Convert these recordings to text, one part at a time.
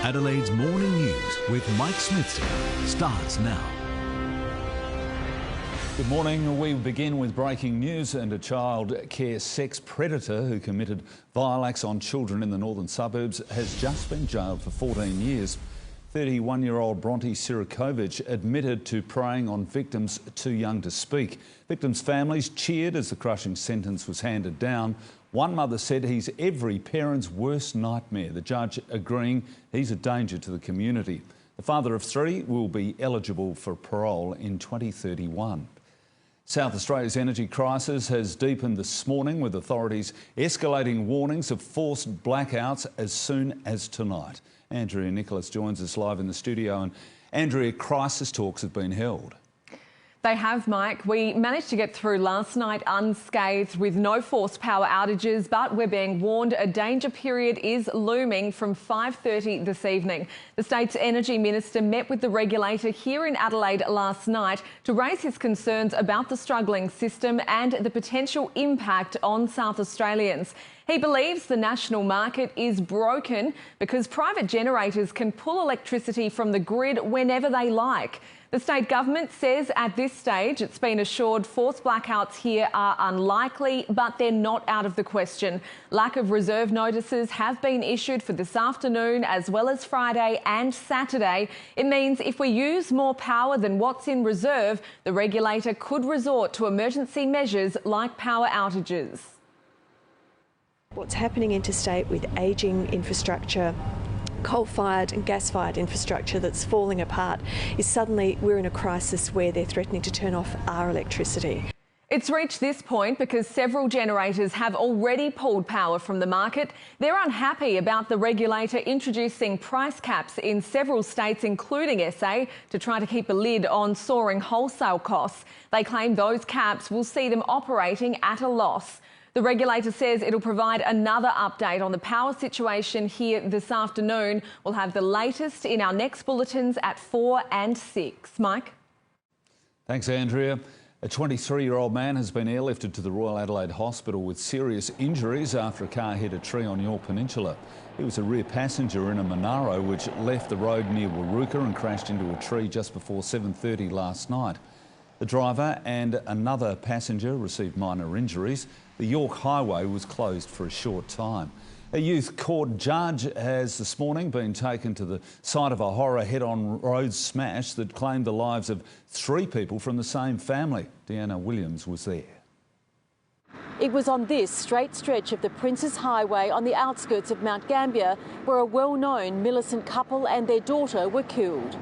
Adelaide's morning news with Mike Smithson starts now. Good morning. We begin with breaking news, and a child care sex predator who committed vile acts on children in the northern suburbs has just been jailed for 14 years. 31-year-old Bronte Sirakovic admitted to preying on victims too young to speak. Victims' families cheered as the crushing sentence was handed down. One mother said he's every parent's worst nightmare, the judge agreeing he's a danger to the community. The father of three will be eligible for parole in 2031. South Australia's energy crisis has deepened this morning, with authorities escalating warnings of forced blackouts as soon as tonight. Andrea Nicholas joins us live in the studio. And Andrea, crisis talks have been held. They have, Mike. We managed to get through last night unscathed with no forced power outages, but we're being warned a danger period is looming from 5:30 this evening. The state's energy minister met with the regulator here in Adelaide last night to raise his concerns about the struggling system and the potential impact on South Australians. He believes the national market is broken because private generators can pull electricity from the grid whenever they like. The state government says at this stage it's been assured forced blackouts here are unlikely, but they're not out of the question. Lack of reserve notices have been issued for this afternoon as well as Friday and Saturday. It means if we use more power than what's in reserve, the regulator could resort to emergency measures like power outages. What's happening interstate with ageing infrastructure, coal-fired and gas-fired infrastructure that's falling apart, is suddenly we're in a crisis where they're threatening to turn off our electricity. It's reached this point because several generators have already pulled power from the market. They're unhappy about the regulator introducing price caps in several states, including SA, to try to keep a lid on soaring wholesale costs. They claim those caps will see them operating at a loss. The regulator says it'll provide another update on the power situation here this afternoon. We'll have the latest in our next bulletins at 4 and 6. Mike? Thanks, Andrea. A 23-year-old man has been airlifted to the Royal Adelaide Hospital with serious injuries after a car hit a tree on York Peninsula. He was a rear passenger in a Monaro which left the road near Waruka and crashed into a tree just before 7:30 last night. The driver and another passenger received minor injuries. The York Highway was closed for a short time. A youth court judge has this morning been taken to the site of a horror head-on road smash that claimed the lives of 3 people from the same family. Deanna Williams was there. It was on this straight stretch of the Princes Highway on the outskirts of Mount Gambier where a well-known Millicent couple and their daughter were killed.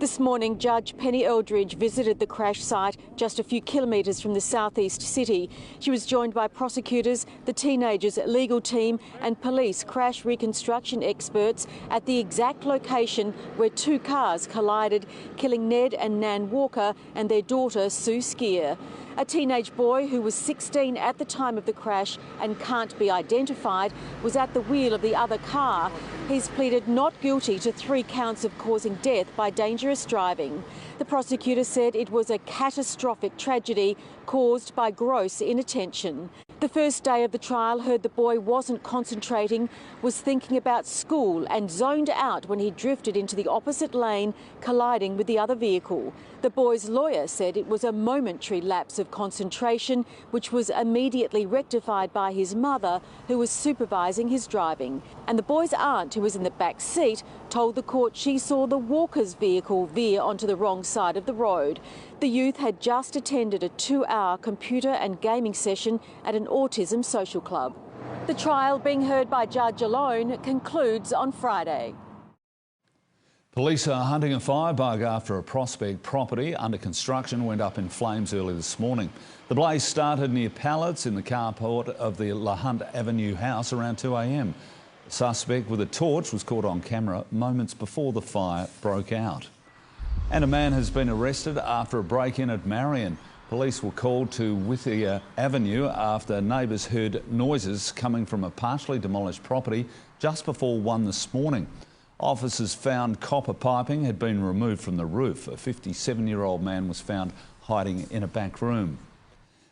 This morning, Judge Penny Eldridge visited the crash site just a few kilometres from the southeast city. She was joined by prosecutors, the teenagers' legal team and police crash reconstruction experts at the exact location where 2 cars collided, killing Ned and Nan Walker and their daughter Sue Skier. A teenage boy who was 16 at the time of the crash and can't be identified was at the wheel of the other car. He's pleaded not guilty to 3 counts of causing death by dangerous driving. The prosecutor said it was a catastrophic tragedy caused by gross inattention. The first day of the trial heard the boy wasn't concentrating, was thinking about school and zoned out when he drifted into the opposite lane, colliding with the other vehicle. The boy's lawyer said it was a momentary lapse of concentration, which was immediately rectified by his mother, who was supervising his driving. And the boy's aunt, who was in the back seat, told the court she saw the Walker's vehicle veer onto the wrong side of the road. The youth had just attended a 2-hour computer and gaming session at an autism social club. The trial, being heard by judge alone, concludes on Friday. Police are hunting a firebug after a Prospect property under construction went up in flames early this morning. The blaze started near pallets in the carport of the LaHunt Avenue house around 2 a.m. The suspect with a torch was caught on camera moments before the fire broke out. And a man has been arrested after a break-in at Marion. Police were called to Whittier Avenue after neighbours heard noises coming from a partially demolished property just before 1 this morning. Officers found copper piping had been removed from the roof. A 57-year-old man was found hiding in a back room.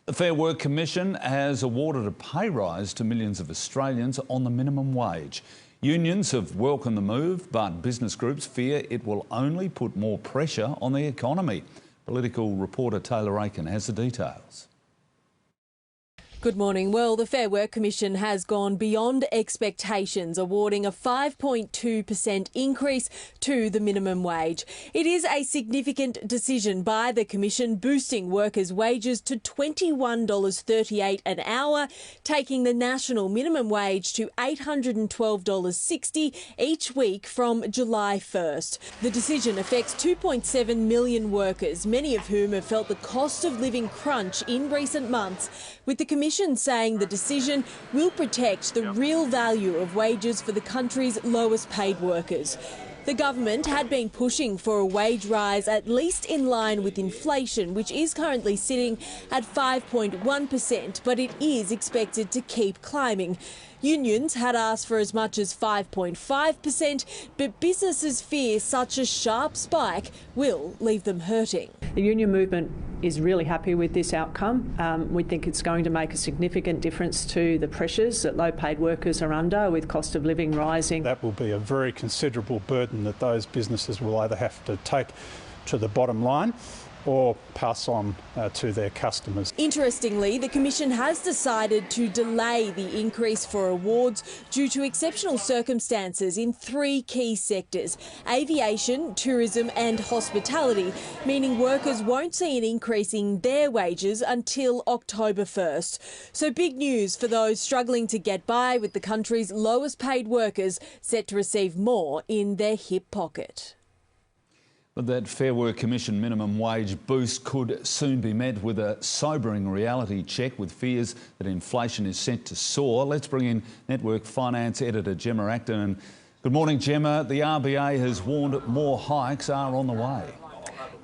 The Fair Work Commission has awarded a pay rise to millions of Australians on the minimum wage. Unions have welcomed the move, but business groups fear it will only put more pressure on the economy. Political reporter Taylor Aiken has the details. Good morning. Well, the Fair Work Commission has gone beyond expectations, awarding a 5.2% increase to the minimum wage. It is a significant decision by the Commission, boosting workers' wages to $21.38 an hour, taking the national minimum wage to $812.60 each week from July 1st. The decision affects 2.7 million workers, many of whom have felt the cost of living crunch in recent months, with the Commission saying the decision will protect the real value of wages for the country's lowest paid workers. The government had been pushing for a wage rise at least in line with inflation, which is currently sitting at 5.1%, but it is expected to keep climbing. Unions had asked for as much as 5.5%, but businesses fear such a sharp spike will leave them hurting. The union movement is really happy with this outcome. We think it's going to make a significant difference to the pressures that low-paid workers are under with cost of living rising. That will be a very considerable burden that those businesses will either have to take to the bottom line or pass on to their customers. Interestingly, the Commission has decided to delay the increase for awards due to exceptional circumstances in 3 key sectors: aviation, tourism and hospitality, meaning workers won't see an increase in their wages until October 1st. So big news for those struggling to get by, with the country's lowest paid workers set to receive more in their hip pocket. But that Fair Work Commission minimum wage boost could soon be met with a sobering reality check, with fears that inflation is set to soar. Let's bring in Network Finance Editor Gemma Acton. Good morning, Gemma. The RBA has warned more hikes are on the way.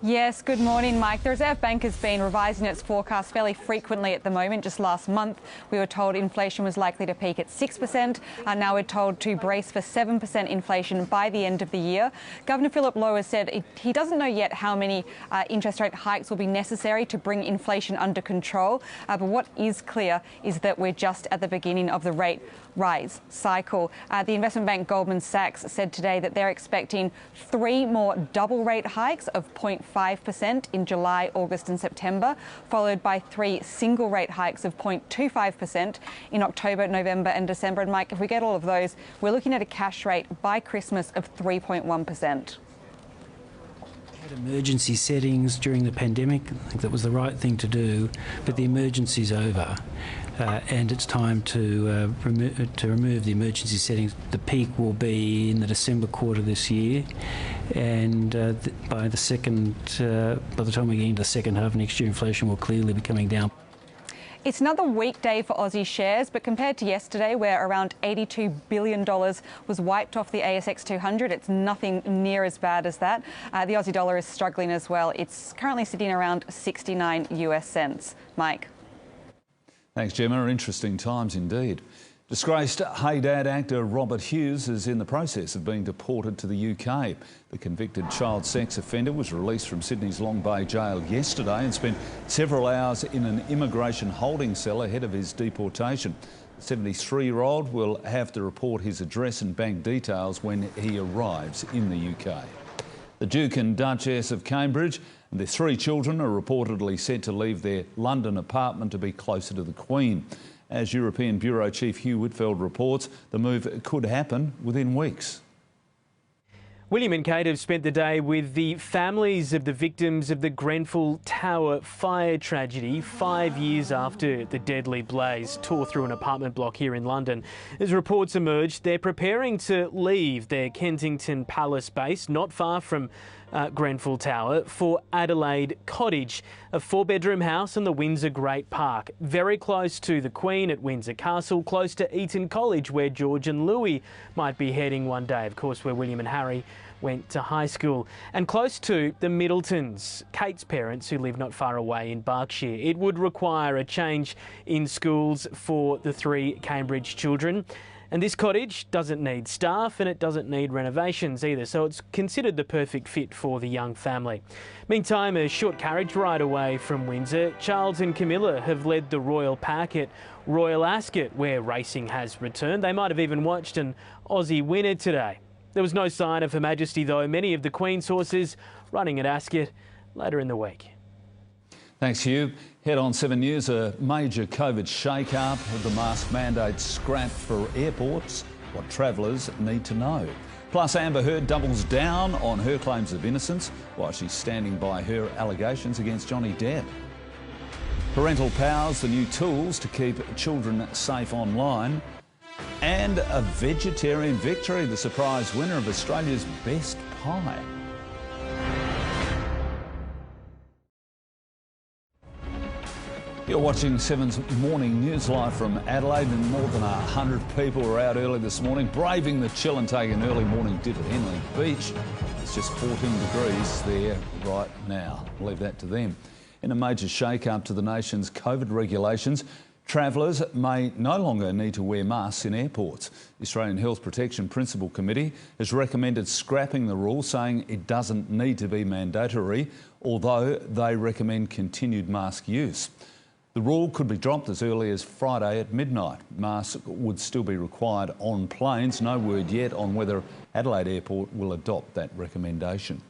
Yes, good morning, Mike. The Reserve Bank has been revising its forecast fairly frequently at the moment. Just last month, we were told inflation was likely to peak at 6%. Now we're told to brace for 7% inflation by the end of the year. Governor Philip Lowe has said he doesn't know yet how many interest rate hikes will be necessary to bring inflation under control. But what is clear is that we're just at the beginning of the rate rise cycle. The investment bank Goldman Sachs said today that they're expecting 3 more double rate hikes of 0.5% in July, August and September, followed by 3 single rate hikes of 0.25% in October, November and December. And Mike, if we get all of those, we're looking at a cash rate by Christmas of 3.1%. Emergency settings during the pandemic. I think that was the right thing to do, but the emergency's over, and it's time to remove the emergency settings. The peak will be in the December quarter this year, and by the time we get into the second half next year, inflation will clearly be coming down. It's another weak day for Aussie shares, but compared to yesterday, where around $82 billion was wiped off the ASX 200, it's nothing near as bad as that. The Aussie dollar is struggling as well. It's currently sitting around 69 US cents. Mike. Thanks, Gemma. Interesting times indeed. Disgraced Hey Dad actor Robert Hughes is in the process of being deported to the UK. The convicted child sex offender was released from Sydney's Long Bay jail yesterday and spent several hours in an immigration holding cell ahead of his deportation. The 73-year-old will have to report his address and bank details when he arrives in the UK. The Duke and Duchess of Cambridge and their 3 children are reportedly set to leave their London apartment to be closer to the Queen. As European Bureau Chief Hugh Whitfield reports, the move could happen within weeks. William and Kate have spent the day with the families of the victims of the Grenfell Tower fire tragedy 5 years after the deadly blaze tore through an apartment block here in London. As reports emerged, they're preparing to leave their Kensington Palace base, not far from Grenfell Tower, for Adelaide Cottage, a 4-bedroom house in the Windsor Great Park, very close to the Queen at Windsor Castle, close to Eton College, where George and Louis might be heading one day, of course, where William and Harry went to high school, and close to the Middletons, Kate's parents, who live not far away in Berkshire. It would require a change in schools for the 3 Cambridge children. And this cottage doesn't need staff and it doesn't need renovations either, so it's considered the perfect fit for the young family. Meantime, a short carriage ride away from Windsor, Charles and Camilla have led the Royal Pack at Royal Ascot, where racing has returned. They might have even watched an Aussie winner today. There was no sign of Her Majesty, though. Many of the Queen's horses running at Ascot later in the week. Thanks, Hugh. Head on 7 News, a major COVID shake-up, the mask mandate scrapped for airports, what travellers need to know. Plus, Amber Heard doubles down on her claims of innocence while she's standing by her allegations against Johnny Depp. Parental powers, the new tools to keep children safe online. And a vegetarian victory, the surprise winner of Australia's best pie. You're watching 7's Morning News live from Adelaide, and more than 100 people were out early this morning, braving the chill and taking an early morning dip at Henley Beach. It's just 14 degrees there right now. I'll leave that to them. In a major shake-up to the nation's COVID regulations, travellers may no longer need to wear masks in airports. The Australian Health Protection Principal Committee has recommended scrapping the rule, saying it doesn't need to be mandatory, although they recommend continued mask use. The rule could be dropped as early as Friday at midnight. Masks would still be required on planes. No word yet on whether Adelaide Airport will adopt that recommendation.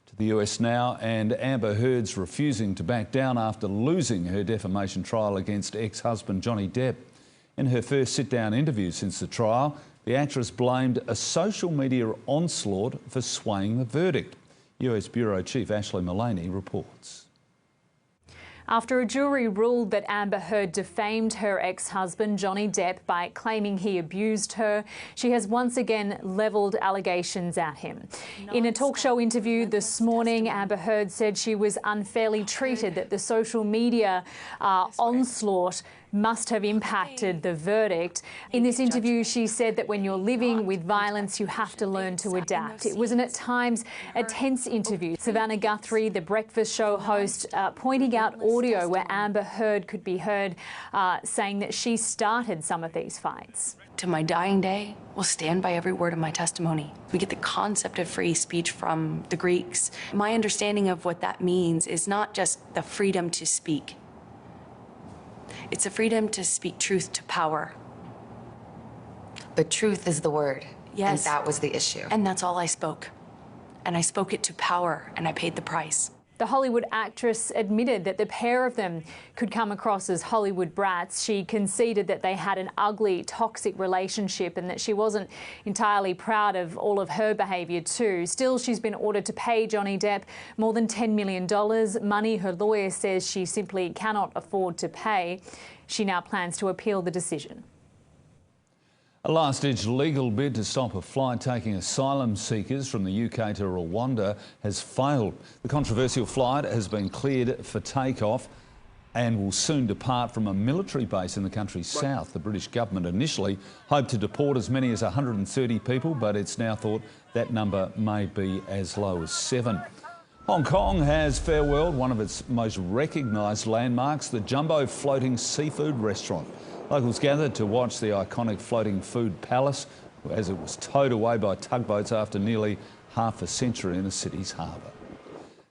To the US now, and Amber Heard's refusing to back down after losing her defamation trial against ex-husband Johnny Depp. In her first sit-down interview since the trial, the actress blamed a social media onslaught for swaying the verdict. US Bureau Chief Ashley Mullaney reports. After a jury ruled that Amber Heard defamed her ex-husband Johnny Depp by claiming he abused her, she has once again levelled allegations at him. In a talk show interview this morning, Amber Heard said she was unfairly treated, that the social media onslaught must have impacted the verdict. In this interview, she said that when you're living with violence, you have to learn to adapt. It was at times a tense interview. Savannah Guthrie, the breakfast show host, pointing out audio where Amber Heard could be heard saying that she started some of these fights. To my dying day, will stand by every word of my testimony. We get the concept of free speech from the Greeks. My understanding of what that means is not just the freedom to speak. It's a freedom to speak truth to power. But truth is the word. Yes. And that was the issue. And that's all I spoke. And I spoke it to power, and I paid the price. The Hollywood actress admitted that the pair of them could come across as Hollywood brats. She conceded that they had an ugly, toxic relationship and that she wasn't entirely proud of all of her behaviour too. Still, she's been ordered to pay Johnny Depp more than $10 million, money her lawyer says she simply cannot afford to pay. She now plans to appeal the decision. A last-ditch legal bid to stop a flight taking asylum seekers from the UK to Rwanda has failed. The controversial flight has been cleared for takeoff and will soon depart from a military base in the country's south. The British government initially hoped to deport as many as 130 people, but it's now thought that number may be as low as 7. Hong Kong has farewelled one of its most recognised landmarks, the Jumbo Floating Seafood Restaurant. Locals gathered to watch the iconic floating food palace as it was towed away by tugboats after nearly half a century in the city's harbour.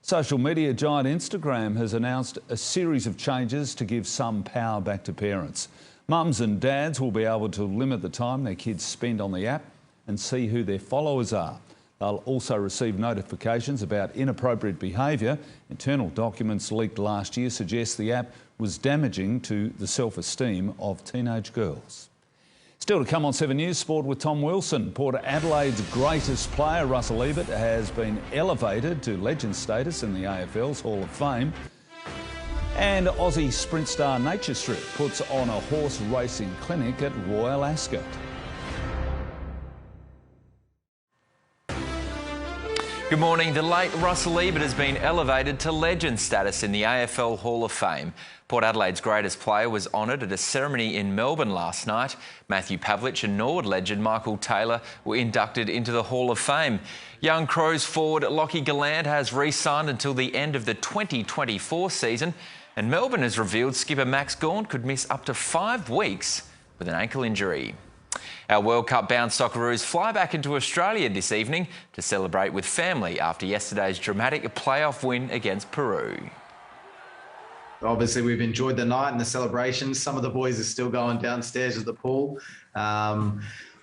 Social media giant Instagram has announced a series of changes to give some power back to parents. Mums and dads will be able to limit the time their kids spend on the app and see who their followers are. They'll also receive notifications about inappropriate behaviour. Internal documents leaked last year suggest the app was damaging to the self-esteem of teenage girls. Still to come on 7 News Sport with Tom Wilson. Port Adelaide's greatest player, Russell Ebert, has been elevated to legend status in the AFL's Hall of Fame. And Aussie sprint star Nature Strip puts on a horse racing clinic at Royal Ascot. Good morning. The late Russell Ebert has been elevated to legend status in the AFL Hall of Fame. Port Adelaide's greatest player was honoured at a ceremony in Melbourne last night. Matthew Pavlich and Norwood legend Michael Taylor were inducted into the Hall of Fame. Young Crows forward Lockie Gallant has re-signed until the end of the 2024 season, and Melbourne has revealed skipper Max Gawn could miss up to 5 weeks with an ankle injury. Our World Cup bound Socceroos fly back into Australia this evening to celebrate with family after yesterday's dramatic playoff win against Peru. Obviously, we've enjoyed the night and the celebrations. Some of the boys are still going downstairs at the pool.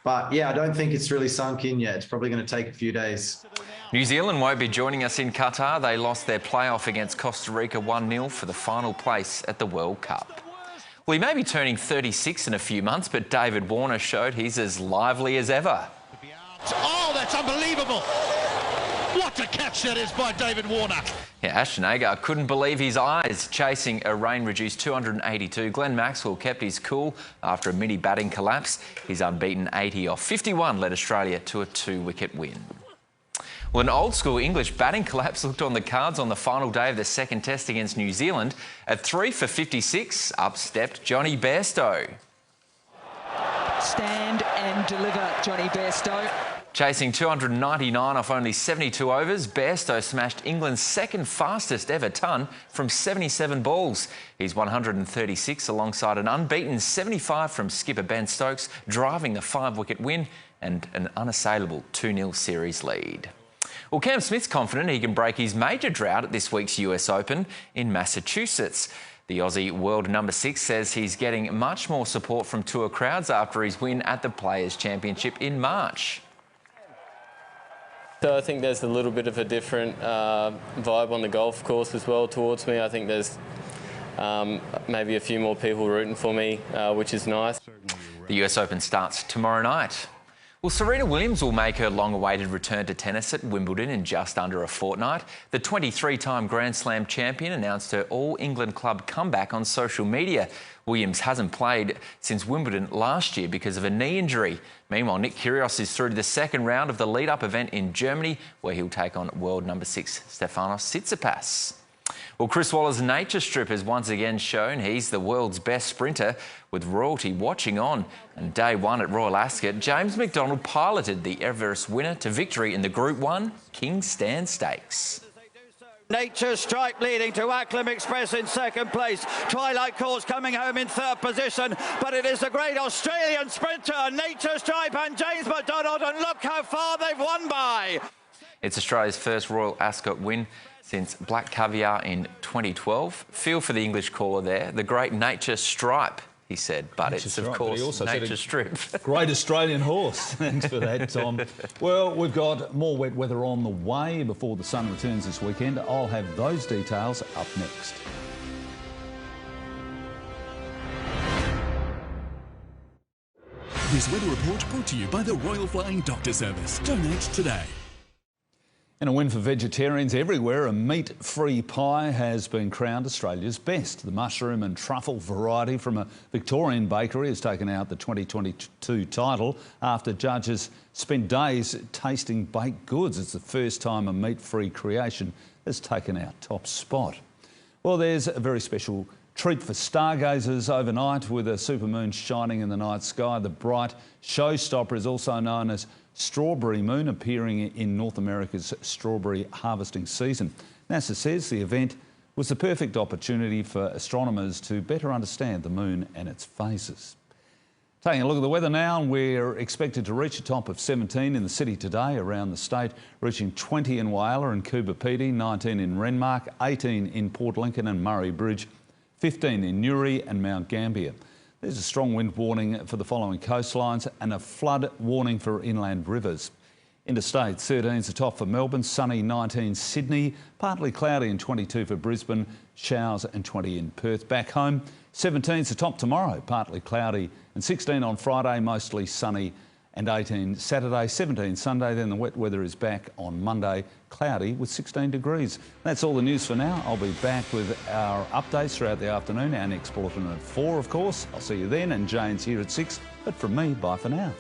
But yeah, I don't think it's really sunk in yet. It's probably going to take a few days. New Zealand won't be joining us in Qatar. They lost their playoff against Costa Rica 1-0 for the final place at the World Cup. Well, he may be turning 36 in a few months, but David Warner showed he's as lively as ever. Oh, that's unbelievable. What a catch that is by David Warner. Yeah, Ashton Agar couldn't believe his eyes chasing a rain-reduced 282. Glenn Maxwell kept his cool after a mini batting collapse. His unbeaten 80 off 51 led Australia to a 2-wicket win. Well, an old-school English batting collapse looked on the cards on the final day of the second test against New Zealand. At 3 for 56, up stepped Johnny Bairstow. Stand and deliver, Johnny Bairstow. Chasing 299 off only 72 overs, Bairstow smashed England's second fastest ever ton from 77 balls. He's 136 alongside an unbeaten 75 from skipper Ben Stokes, driving the 5-wicket win and an unassailable 2-0 series lead. Well, Cam Smith's confident he can break his major drought at this week's US Open in Massachusetts. The Aussie world number 6 says he's getting much more support from tour crowds after his win at the Players' Championship in March. So I think there's a little bit of a different vibe on the golf course as well towards me. I think there's maybe a few more people rooting for me, which is nice. The US Open starts tomorrow night. Well, Serena Williams will make her long-awaited return to tennis at Wimbledon in just under a fortnight. The 23-time Grand Slam champion announced her All-England club comeback on social media. Williams hasn't played since Wimbledon last year because of a knee injury. Meanwhile, Nick Kyrgios is through to the second round of the lead-up event in Germany, where he'll take on world number 6 Stefanos Tsitsipas. Well, Chris Waller's nature strip has once again shown he's the world's best sprinter, with royalty watching on. And day one at Royal Ascot, James McDonald piloted the Everest winner to victory in the Group 1 King Stand Stakes. Nature Stripe leading to Acklam Express in second place. Twilight Course coming home in third position, but it is the great Australian sprinter, Nature Stripe and James McDonald, and look how far they've won by. It's Australia's first Royal Ascot win since Black Caviar in 2012. Feel for the English caller there, the great Nature Stripe, he said, but Nature it's Stripe, of course but he also Nature said Strip. Great Australian horse. Thanks for that, Tom. Well, we've got more wet weather on the way before the sun returns this weekend. I'll have those details up next. This weather report brought to you by the Royal Flying Doctor Service. Donate today. In a win for vegetarians everywhere, a meat-free pie has been crowned Australia's best. The mushroom and truffle variety from a Victorian bakery has taken out the 2022 title after judges spent days tasting baked goods. It's the first time a meat-free creation has taken out top spot. Well, there's a very special treat for stargazers overnight with a supermoon shining in the night sky. The bright showstopper is also known as Strawberry Moon, appearing in North America's strawberry harvesting season. NASA says the event was the perfect opportunity for astronomers to better understand the moon and its phases. Taking a look at the weather now, we're expected to reach a top of 17 in the city today around the state, reaching 20 in Whyalla and Coober Pedy, 19 in Renmark, 18 in Port Lincoln and Murray Bridge, 15 in Newry and Mount Gambier. There's a strong wind warning for the following coastlines and a flood warning for inland rivers. Interstate, 13 is the top for Melbourne, sunny 19 Sydney, partly cloudy and 22 for Brisbane, showers and 20 in Perth. Back home, 17 is the top tomorrow, partly cloudy and 16 on Friday, mostly sunny and 18 Saturday, 17 Sunday. Then the wet weather is back on Monday, cloudy with 16 degrees. That's all the news for now. I'll be back with our updates throughout the afternoon. Our next bulletin at 4, of course. I'll see you then, and Jane's here at 6. But from me, bye for now.